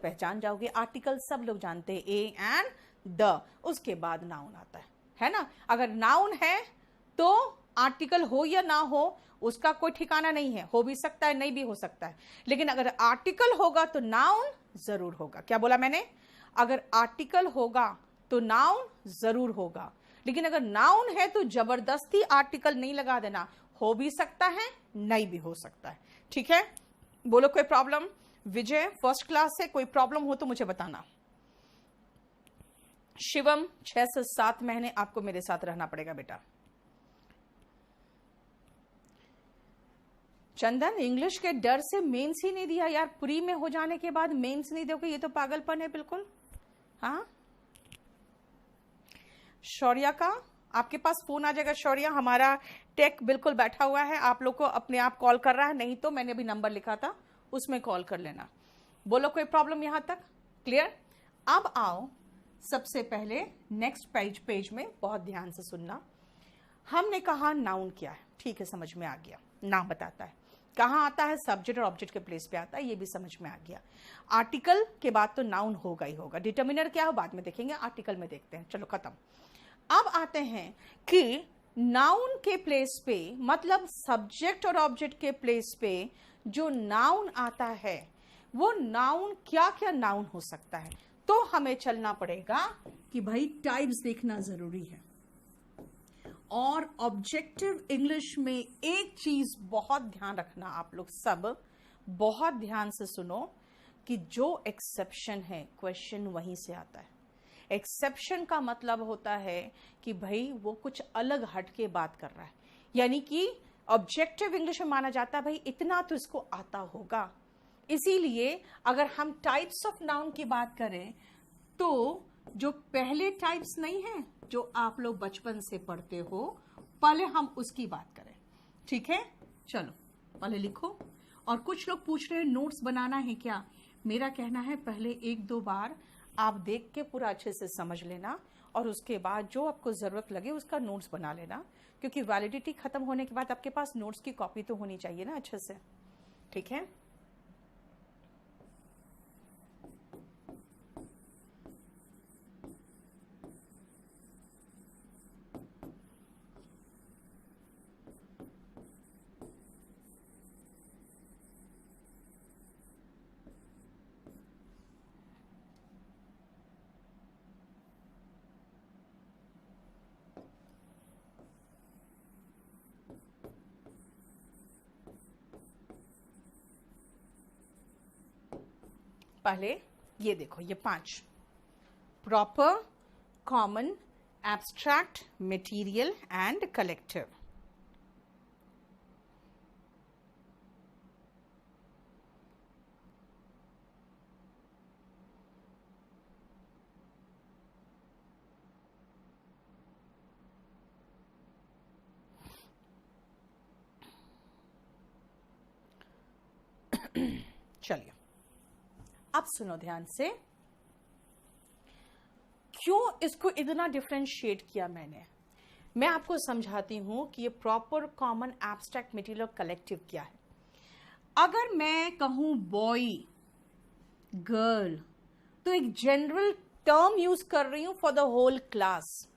पहचान जाओगे। आर्टिकल सब लोग जानते हैं, ए एंड द, उसके बाद नाउन आता है ना। अगर नाउन है तो आर्टिकल हो या ना हो उसका कोई ठिकाना नहीं है, हो भी सकता है नहीं भी हो सकता है, लेकिन अगर आर्टिकल होगा तो नाउन जरूर होगा। क्या बोला मैंने? अगर आर्टिकल होगा तो नाउन जरूर होगा, लेकिन अगर नाउन है तो जबरदस्ती आर्टिकल नहीं लगा देना, हो भी सकता है नहीं भी हो सकता है। ठीक है, बोलो कोई प्रॉब्लम? विजय फर्स्ट क्लास से, कोई प्रॉब्लम हो तो मुझे बताना। शिवम 6 से 7 महीने आपको मेरे साथ रहना पड़ेगा बेटा। चंदन इंग्लिश के डर से मेंस ही नहीं दिया यार, प्री में हो जाने के बाद मेंस नहीं दोगे, ये तो पागलपन है बिल्कुल। हाँ शौर्या का आपके पास फोन आ जाएगा। शौर्या हमारा टेक बिल्कुल बैठा हुआ है, आप लोग को अपने आप कॉल कर रहा है, नहीं तो मैंने भी नंबर लिखा था उसमें कॉल कर लेना। बोलो कोई प्रॉब्लम यहां तक? क्लियर? अब आओ सबसे पहले नेक्स्ट पेज में बहुत ध्यान से सुनना। हमने कहा नाउन क्या है, ठीक है समझ में आ गया, नाम बताता है, कहाँ आता है, सब्जेक्ट और ऑब्जेक्ट के प्लेस पे आता है, ये भी समझ में आ गया। आर्टिकल के बाद तो नाउन होगा ही होगा, डिटर्मिनर क्या हो बाद में देखेंगे, आर्टिकल में देखते हैं। चलो खत्म। अब आते हैं कि नाउन के प्लेस पे, मतलब सब्जेक्ट और ऑब्जेक्ट के प्लेस पे जो नाउन आता है वो नाउन क्या क्या नाउन हो सकता है। तो हमें चलना पड़ेगा कि भाई टाइप्स देखना जरूरी है। और ऑब्जेक्टिव इंग्लिश में एक चीज बहुत ध्यान रखना, आप लोग सब बहुत ध्यान से सुनो कि जो एक्सेप्शन है क्वेश्चन वहीं से आता है। एक्सेप्शन का मतलब होता है कि भाई वो कुछ अलग हट के बात कर रहा है, यानी कि ऑब्जेक्टिव इंग्लिश में माना जाता है भाई इतना तो इसको आता होगा। इसीलिए अगर हम टाइप्स ऑफ नाउन की बात करें तो जो पहले टाइप्स नहीं है जो आप लोग बचपन से पढ़ते हो, पहले हम उसकी बात करें। ठीक है, चलो पहले लिखो। और कुछ लोग पूछ रहे हैं नोट्स बनाना है क्या? मेरा कहना है पहले 1-2 बार आप देख के पूरा अच्छे से समझ लेना, और उसके बाद जो आपको जरूरत लगे उसका नोट्स बना लेना, क्योंकि वैलिडिटी खत्म होने के बाद आपके पास नोट्स की कॉपी तो होनी चाहिए ना अच्छे से। ठीक है, पहले ये देखो, ये 5 proper, common, abstract, material and collective. चलिए अब सुनो ध्यान से, क्यों इसको इतना डिफरेंशिएट किया मैंने, मैं आपको समझाती हूं कि ये प्रॉपर, कॉमन, एब्स्ट्रैक्ट, मटेरियल और कलेक्टिव क्या है। अगर मैं कहूं बॉय, गर्ल, तो एक जनरल टर्म यूज कर रही हूं फॉर द होल क्लास।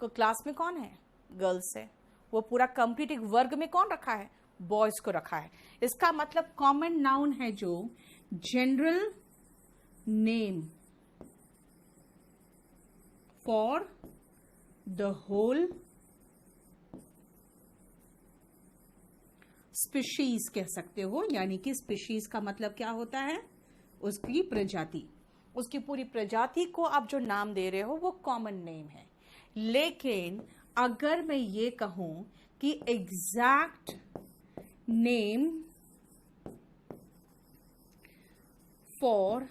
तो क्लास में कौन है? गर्ल्स है। वो पूरा कंप्लीट एक वर्ग में कौन रखा है? बॉयज को रखा है। इसका मतलब कॉमन नाउन है जो general name for the whole species कह सकते हो, यानी कि स्पीशीज का मतलब क्या होता है? उसकी प्रजाति, उसकी पूरी प्रजाति को आप जो नाम दे रहे हो वो कॉमन नेम है। लेकिन अगर मैं ये कहूं कि exact name for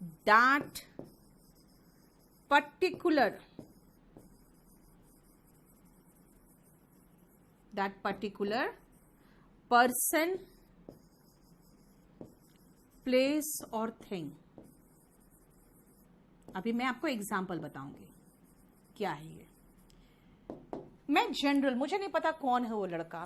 that particular person, place और थिंग। अभी मैं आपको एग्जाम्पल बताऊंगी क्या है ये। मैं जनरल, मुझे नहीं पता कौन है वो लड़का,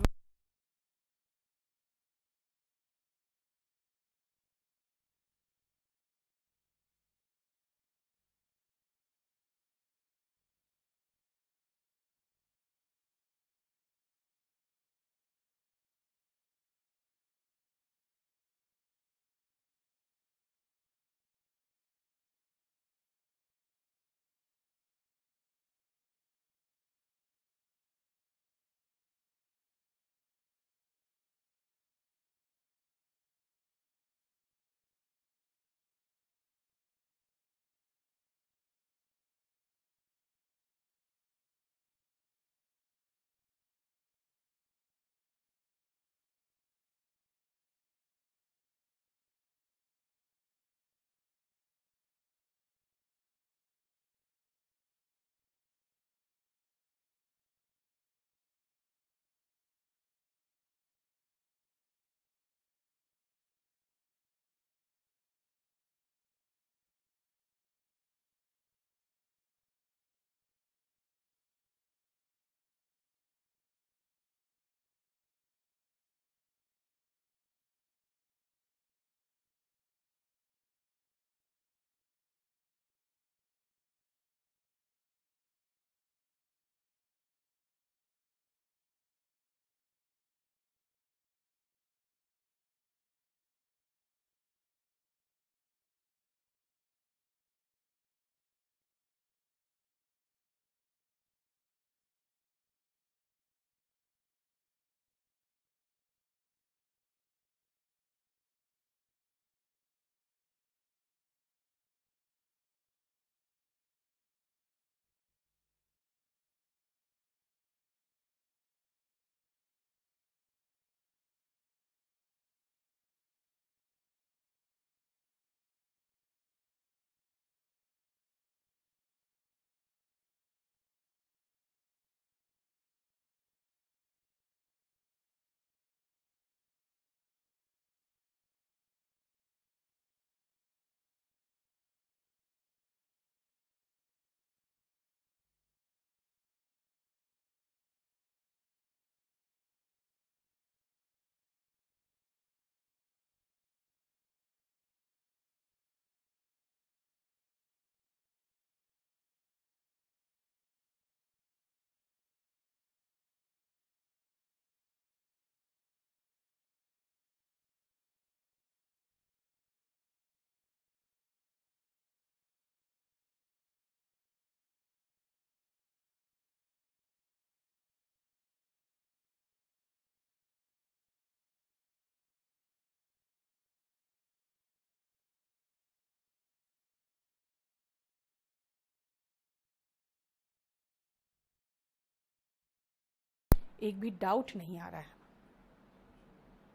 एक भी डाउट नहीं आ रहा है,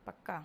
पक्का।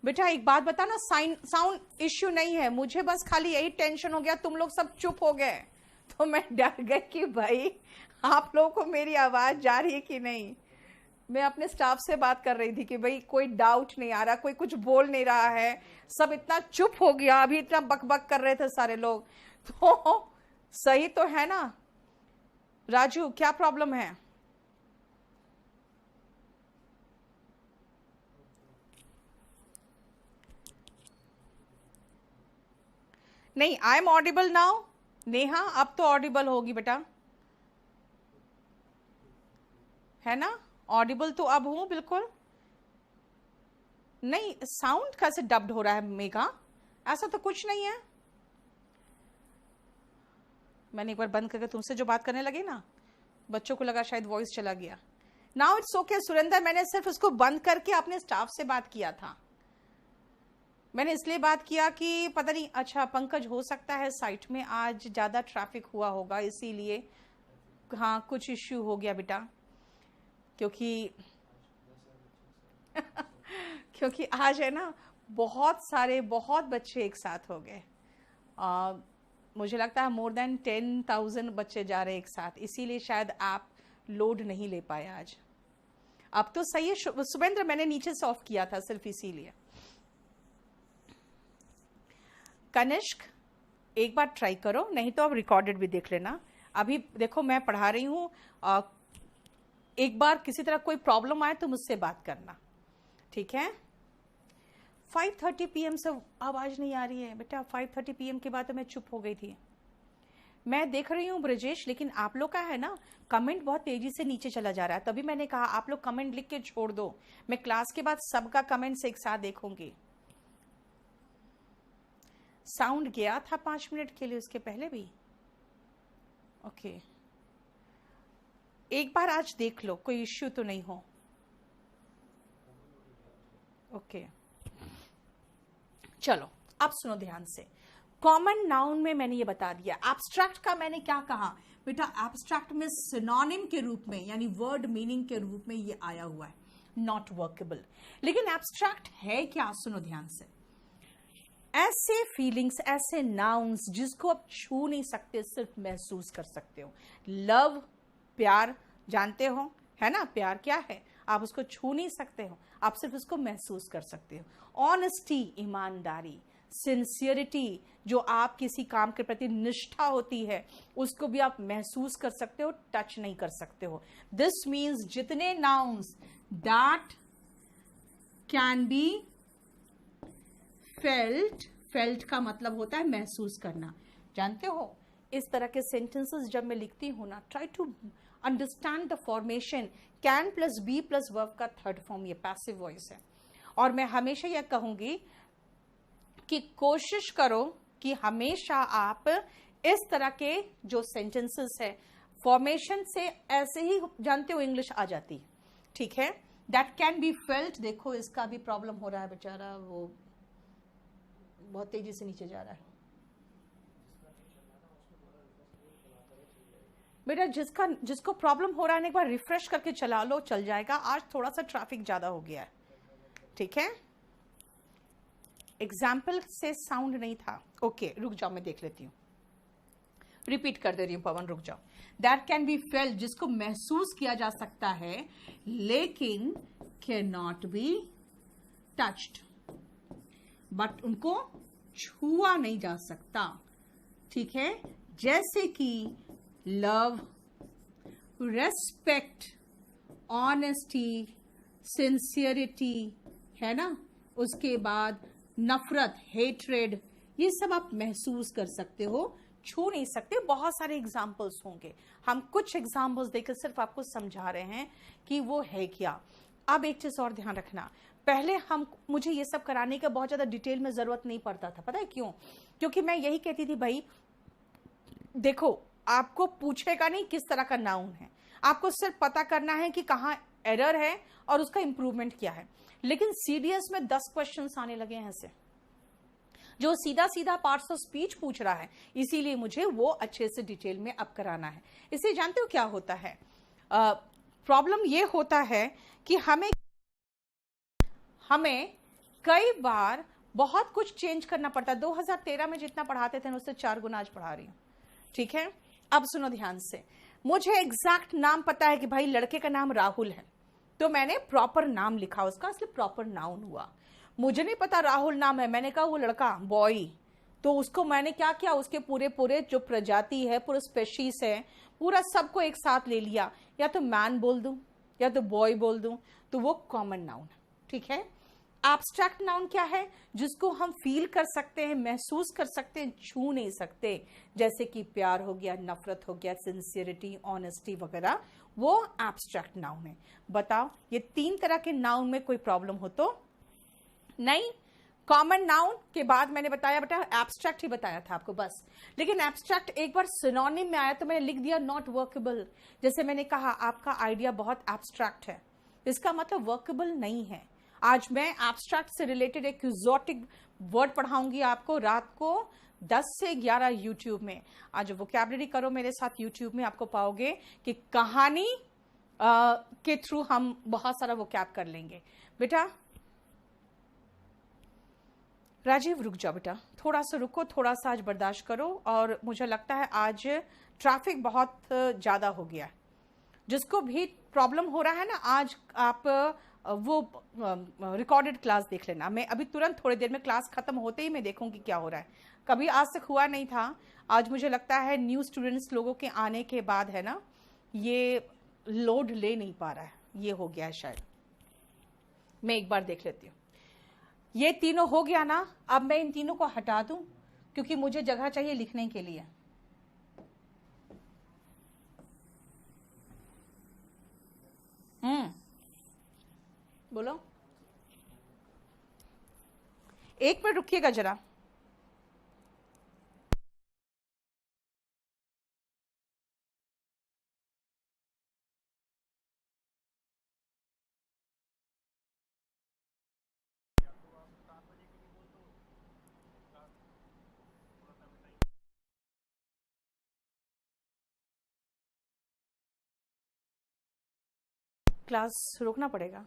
बेटा एक बात बता ना, साउंड इश्यू नहीं है, मुझे बस खाली यही टेंशन हो गया, तुम लोग सब चुप हो गए तो मैं डर गई कि भाई आप लोगों को मेरी आवाज जा रही है कि नहीं। मैं अपने स्टाफ से बात कर रही थी कि भाई कोई डाउट नहीं आ रहा, कोई कुछ बोल नहीं रहा है, सब इतना चुप हो गया, अभी इतना बकबक कर रहे थे सारे लोग। तो सही तो है ना राजू, क्या प्रॉब्लम है? नहीं, I am audible now. Neha अब तो ऑडिबल होगी बेटा, है ना? ऑडिबल तो अब हूं बिल्कुल। नहीं, साउंड कैसे डब्ड हो रहा है मेघा? ऐसा तो कुछ नहीं है। मैंने एक बार बंद करके तुमसे जो बात करने लगी ना, बच्चों को लगा शायद वॉइस चला गया। नाउ इट्स ओके सुरेंद्र, मैंने सिर्फ उसको बंद करके अपने स्टाफ से बात किया था। मैंने इसलिए बात किया कि पता नहीं, अच्छा पंकज हो सकता है साइट में आज ज्यादा ट्रैफिक हुआ होगा इसीलिए, हाँ कुछ इश्यू हो गया बेटा, क्योंकि क्योंकि आज है ना बहुत बच्चे एक साथ हो गए। मुझे लगता है मोर देन 10,000 बच्चे जा रहे हैं एक साथ, इसीलिए शायद आप लोड नहीं ले पाए आज। अब तो सही है सुभेंद्र, मैंने नीचे से ऑफ किया था सिर्फ इसीलिए। कनिष्क एक बार ट्राई करो, नहीं तो अब रिकॉर्डेड भी देख लेना। अभी देखो मैं पढ़ा रही हूँ, एक बार किसी तरह कोई प्रॉब्लम आए तो मुझसे बात करना, ठीक है? 5:30 PM से आवाज नहीं आ रही है बेटा, 5:30 PM के बाद तो मैं चुप हो गई थी। मैं देख रही हूँ ब्रजेश, लेकिन आप लोग का है ना कमेंट बहुत तेजी से नीचे चला जा रहा है, तभी मैंने कहा आप लोग कमेंट लिख के छोड़ दो, मैं क्लास के बाद सबका कमेंट्स एक साथ देखूंगी। साउंड गया था 5 मिनट के लिए, उसके पहले भी ओके। एक बार आज देख लो, कोई इश्यू तो नहीं हो। ओके चलो अब सुनो ध्यान से। कॉमन नाउन में मैंने ये बता दिया। एब्स्ट्रैक्ट का मैंने क्या कहा बेटा? एब्स्ट्रैक्ट में सिनोनिम के रूप में यानी वर्ड मीनिंग के रूप में ये आया हुआ है, नॉट वर्केबल। लेकिन एब्स्ट्रैक्ट है क्या? सुनो ध्यान से। ऐसे फीलिंग्स, ऐसे नाउन्स जिसको आप छू नहीं सकते, सिर्फ महसूस कर सकते हो। लव, प्यार जानते हो, है ना? प्यार क्या है? आप उसको छू नहीं सकते हो, आप सिर्फ उसको महसूस कर सकते हो। ऑनेस्टी, ईमानदारी, सिंसियरिटी, जो आप किसी काम के प्रति निष्ठा होती है, उसको भी आप महसूस कर सकते हो, टच नहीं कर सकते हो। दिस मीन्स जितने nouns that can be felt का मतलब होता है महसूस करना, जानते हो? इस तरह के सेंटेंसेस जब मैं लिखती हूं ना, try to understand the formation. Can plus be plus verb का थर्ड फॉर्म ये पैसिव वॉइस है। और मैं हमेशा यह कहूंगी कि कोशिश करो कि हमेशा आप इस तरह के जो सेंटेंसेस है फॉर्मेशन से ऐसे ही, जानते हो इंग्लिश आ जाती, ठीक है? That can be felt. देखो इसका भी प्रॉब्लम हो रहा है बेचारा, वो बहुत तेजी से नीचे जा रहा है बेटा। जिसको प्रॉब्लम हो रहा है, एक बार रिफ्रेश करके चला लो, चल जाएगा। आज थोड़ा सा ट्रैफिक ज्यादा हो गया है, ठीक है? एग्जाम्पल से साउंड नहीं था। ओके रुक जाओ, मैं देख लेती हूँ। रिपीट कर दे रही हूं पवन, रुक जाओ। दैट कैन बी फेल्ट, जिसको महसूस किया जा सकता है लेकिन can not be touched, but उनको छुआ नहीं जा सकता, ठीक है। जैसे कि लव, रेस्पेक्ट, ऑनेस्टी, सिंसियरिटी, है ना। उसके बाद नफरत, हेट्रेड, ये सब आप महसूस कर सकते हो, छू नहीं सकते। बहुत सारे एग्जाम्पल्स होंगे, हम कुछ एग्जाम्पल्स देकर सिर्फ आपको समझा रहे हैं कि वो है क्या। अब एक चीज और ध्यान रखना, पहले मुझे ये सब कराने का बहुत ज्यादा डिटेल में जरूरत नहीं पड़ता था, पता है क्यों? क्योंकि मैं यही कहती थी भाई देखो, आपको पूछेगा नहीं किस तरह का नाउन है, आपको सिर्फ पता करना है कि कहाँ एरर है और उसका इंप्रूवमेंट क्या है। लेकिन सीडीएस में 10 क्वेश्चंस आने लगे हैं ऐसे, जो सीधा सीधा पार्ट्स ऑफ स्पीच पूछ रहा है, इसीलिए मुझे वो अच्छे से डिटेल में अब कराना है। इसलिए जानते हो क्या होता है, प्रॉब्लम ये होता है कि हमें कई बार बहुत कुछ चेंज करना पड़ता है। 2013 में जितना पढ़ाते थे उससे 4 गुना आज पढ़ा रही हूं, ठीक है। अब सुनो ध्यान से, मुझे एग्जैक्ट नाम पता है कि भाई लड़के का नाम राहुल है, तो मैंने प्रॉपर नाम लिखा उसका, इसलिए प्रॉपर नाउन हुआ। मुझे नहीं पता राहुल नाम है, मैंने कहा वो लड़का बॉय, तो उसको मैंने क्या किया, उसके पूरे जो प्रजाति है, पूरा स्पेशीज है, पूरा सबको एक साथ ले लिया, या तो मैन बोल दूं या तो बॉय बोल दूं, तो वो कॉमन नाउन है, ठीक है। एब्स्ट्रैक्ट नाउन क्या है, जिसको हम फील कर सकते हैं, महसूस कर सकते हैं, छू नहीं सकते, जैसे कि प्यार हो गया, नफरत हो गया, सिंसियरिटी, ऑनेस्टी वगैरह, वो एब्स्ट्रैक्ट नाउन है। बताओ ये 3 तरह के नाउन में कोई प्रॉब्लम हो तो नहीं। कॉमन नाउन के बाद मैंने बताया बेटा एब्स्ट्रैक्ट ही बताया था आपको बस, लेकिन एब्स्ट्रैक्ट एक बार सिनोनिम में आया तो मैंने लिख दिया नॉट वर्केबल। जैसे मैंने कहा आपका आइडिया बहुत एब्स्ट्रैक्ट है, इसका मतलब वर्केबल नहीं है। आज मैं एब्स्ट्रैक्ट से रिलेटेड एक एक्सोटिक वर्ड पढ़ाऊंगी आपको रात को 10 से 11 यूट्यूब में। आज वोकैबुलरी करो मेरे साथ यूट्यूब में, आपको पाओगे कि कहानी के थ्रू हम बहुत सारा वोकैब कर लेंगे। बेटा राजीव रुक जाओ बेटा, थोड़ा सा रुको, थोड़ा सा आज बर्दाश्त करो। और मुझे लगता है आज ट्रैफिक बहुत ज़्यादा हो गया है, जिसको भी प्रॉब्लम हो रहा है ना, आज आप वो रिकॉर्डेड क्लास देख लेना। मैं अभी तुरंत थोड़ी देर में क्लास खत्म होते ही मैं देखूंगी क्या हो रहा है। कभी आज तक हुआ नहीं था, आज मुझे लगता है न्यू स्टूडेंट्स लोगों के आने के बाद है ना, ये लोड ले नहीं पा रहा है, ये हो गया है शायद। मैं एक बार देख लेती हूँ। ये तीनों हो गया ना, अब मैं इन तीनों को हटा दूं क्योंकि मुझे जगह चाहिए लिखने के लिए। बोलो, एक मिनट रुकिएगा जरा। क्लास रोकना पड़ेगा।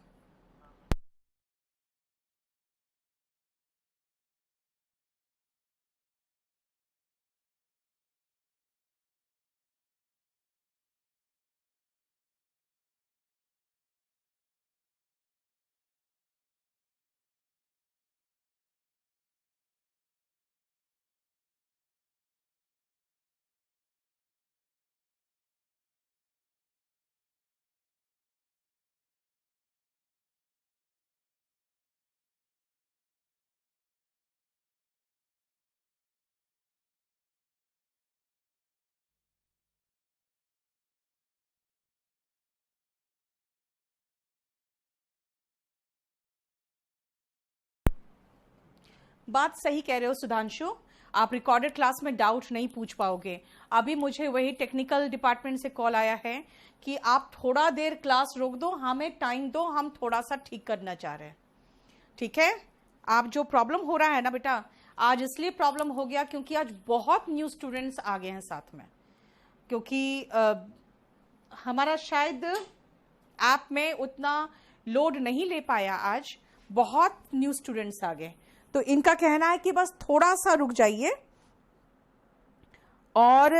बात सही कह रहे हो सुधांशु, आप रिकॉर्डेड क्लास में डाउट नहीं पूछ पाओगे। अभी मुझे वही टेक्निकल डिपार्टमेंट से कॉल आया है कि आप थोड़ा देर क्लास रोक दो, हमें टाइम दो, हम थोड़ा सा ठीक करना चाह रहे हैं, ठीक है। आप जो प्रॉब्लम हो रहा है ना बेटा, आज इसलिए प्रॉब्लम हो गया क्योंकि आज बहुत न्यू स्टूडेंट्स आ गए हैं साथ में, क्योंकि हमारा शायद ऐप में उतना लोड नहीं ले पाया, आज बहुत न्यू स्टूडेंट्स आ गए। तो इनका कहना है कि बस थोड़ा सा रुक जाइए और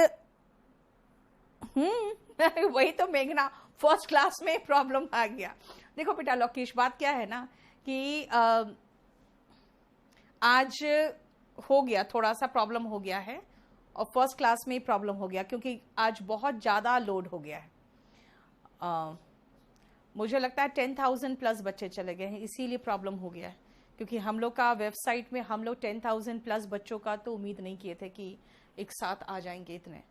वही तो मेघना, फर्स्ट क्लास में प्रॉब्लम आ गया। देखो बेटा लोकेश, बात क्या है ना कि आज हो गया, थोड़ा सा प्रॉब्लम हो गया है, और फर्स्ट क्लास में ही प्रॉब्लम हो गया क्योंकि आज बहुत ज़्यादा लोड हो गया है। मुझे लगता है 10,000 प्लस बच्चे चले गए हैं, इसीलिए प्रॉब्लम हो गया है। क्योंकि हम लोग का वेबसाइट में हम लोग 10,000 प्लस बच्चों का तो उम्मीद नहीं किए थे कि एक साथ आ जाएंगे इतने।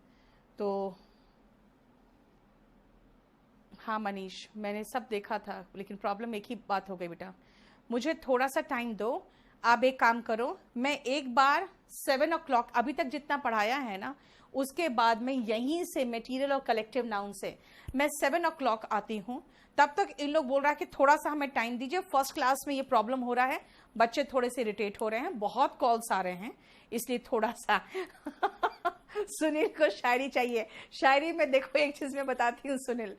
तो हाँ मनीष, मैंने सब देखा था, लेकिन प्रॉब्लम एक ही बात हो गई बेटा, मुझे थोड़ा सा टाइम दो। आप एक काम करो, मैं एक बार 7 o'clock अभी तक जितना पढ़ाया है ना, उसके बाद में यहीं से मटेरियल और कलेक्टिव नाउन से मैं 7 o'clock आती हूँ। तब तक इन लोग बोल रहा है कि थोड़ा सा हमें टाइम दीजिए, फर्स्ट क्लास में ये प्रॉब्लम हो रहा है, बच्चे थोड़े से इरिटेट हो रहे हैं, बहुत कॉल्स आ रहे हैं, इसलिए थोड़ा सा सुनील को शायरी चाहिए। शायरी में देखो, एक चीज मैं बताती हूँ सुनील,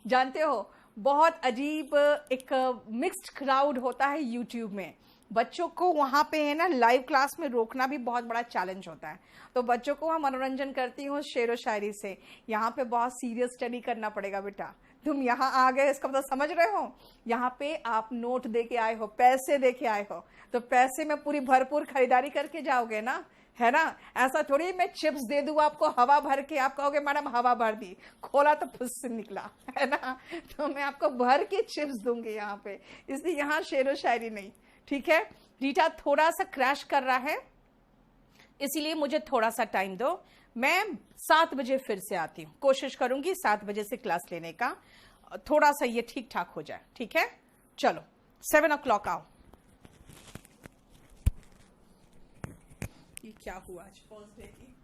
जानते हो बहुत अजीब एक मिक्स्ड क्राउड होता है यूट्यूब में। बच्चों को वहां पे है ना लाइव क्लास में रोकना भी बहुत बड़ा चैलेंज होता है। तो बच्चों को हम मनोरंजन करती हूँ शेरो शायरी से, यहाँ पे बहुत सीरियस स्टडी करना पड़ेगा बेटा। तुम यहाँ आ गए इसका मतलब समझ रहे हो, यहाँ पे आप नोट दे के आए हो, पैसे दे के आए हो, तो पैसे में पूरी भरपूर खरीदारी करके जाओगे ना, है ना। ऐसा थोड़ी मैं चिप्स दे दूँ आपको हवा भर के, आप कहोगे मैडम हवा भर दी, खोला तो फुस से निकला, है ना। तो मैं आपको भर के चिप्स दूंगी यहाँ पे, इसलिए यहाँ शेरो शायरी नहीं, ठीक है। रीटा थोड़ा सा क्रैश कर रहा है, इसीलिए मुझे थोड़ा सा टाइम दो। मैं 7 बजे फिर से आती हूँ, कोशिश करूंगी 7 बजे से क्लास लेने का, थोड़ा सा ये ठीक ठाक हो जाए, ठीक है। चलो 7 o'clock आओ। ये क्या हुआ आज फर्स्ट डे की